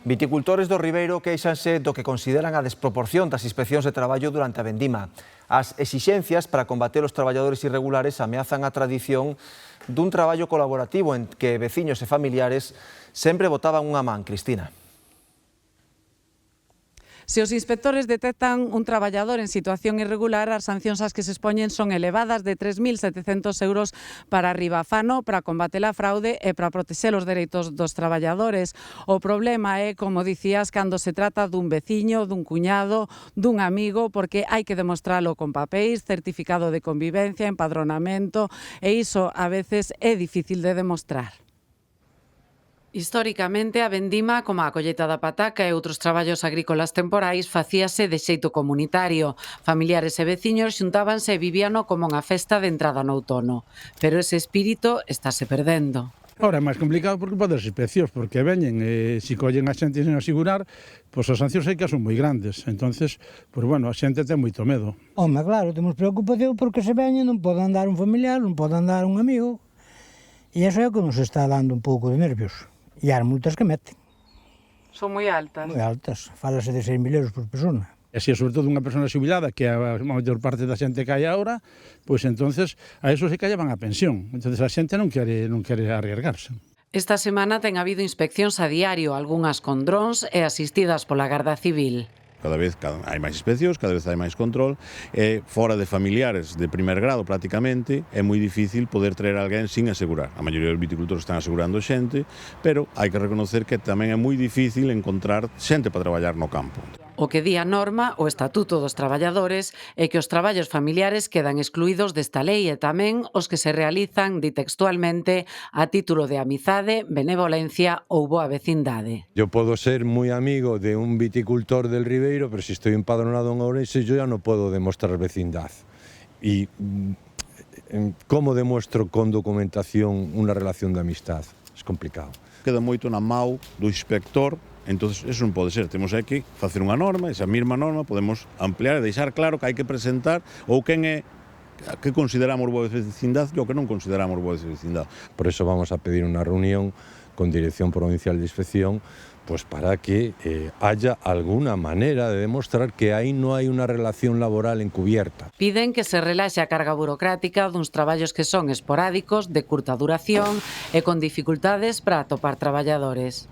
Viticultores do Ribeiro queixanse do que consideran a desproporción das inspeccións de traballo durante a vendima. As exixencias para combater os traballadores irregulares ameazan a tradición dun traballo colaborativo en que veciños e familiares sempre botaban unha man, Cristina. Se os inspectores detectan un traballador en situación irregular, as sancións ás que se expoñen son elevadas de 3.700 euros para arriba. Fano para combater a fraude e para protexer os dereitos dos traballadores. O problema é, como dicías, cando se trata dun veciño, dun cuñado, dun amigo, porque hai que demostralo con papéis, certificado de convivencia, empadronamento, e iso a veces é difícil de demostrar. Históricamente, a vendima, como a colleita da pataca e outros traballos agrícolas temporais, facíase de xeito comunitario. Familiares e veciños xuntábanse e vivíano como unha festa de entrada no outono. Pero ese espírito estáse perdendo. Ora é máis complicado porque pode ser inspeccións, porque veñen e se collen a xente sen asegurar, pois as sancións hai que son moi grandes. Entonces, pois bueno, a xente ten moito medo. Home, claro, temos preocupación porque se veñen non pode andar un familiar, non pode andar un amigo. E iso é o que nos está dando un pouco de nervios. E as multas que meten. Son moi altas. Moi altas. Fálase de 6.000 euros por persona. E se é sobre todo unha persona xubilada, que é a maior parte da xente que hai agora, pois entonces a eso se que llevan a pensión. Entonces a xente non quere arriesgarse. Esta semana ten habido inspeccións a diario, algunhas con drons e asistidas pola Garda Civil. Cada vez hai máis inspeccións, cada vez hai máis control, e fora de familiares de primer grado prácticamente é moi difícil poder traer a alguén sin asegurar. A maioría dos viticultores están asegurando xente, pero hai que reconocer que tamén é moi difícil encontrar xente para traballar no campo. O que di a norma, o Estatuto dos Traballadores, é que os traballos familiares quedan excluídos desta lei e tamén os que se realizan, di textualmente, a título de amizade, benevolencia ou boa vecindade. Yo podo ser moi amigo de un viticultor del Ribeiro, pero se estoy empadronado en Ourense, yo ya no puedo demostrar vecindad. Y ¿cómo demuestro con documentación unha relación de amistad? Es complicado. Queda moito na mão do inspector. Entón, eso non pode ser. Temos que facer unha norma, esa mesma norma podemos ampliar e deixar claro que hai que presentar ou quen é que consideramos boa vecindad e o que non consideramos boa vecindad. Por eso vamos a pedir unha reunión con Dirección Provincial de Inspección, pues para que haya alguna manera de demostrar que aí non hai unha relación laboral encubierta. Piden que se relaxe a carga burocrática duns traballos que son esporádicos, de curta duración e con dificultades para atopar traballadores.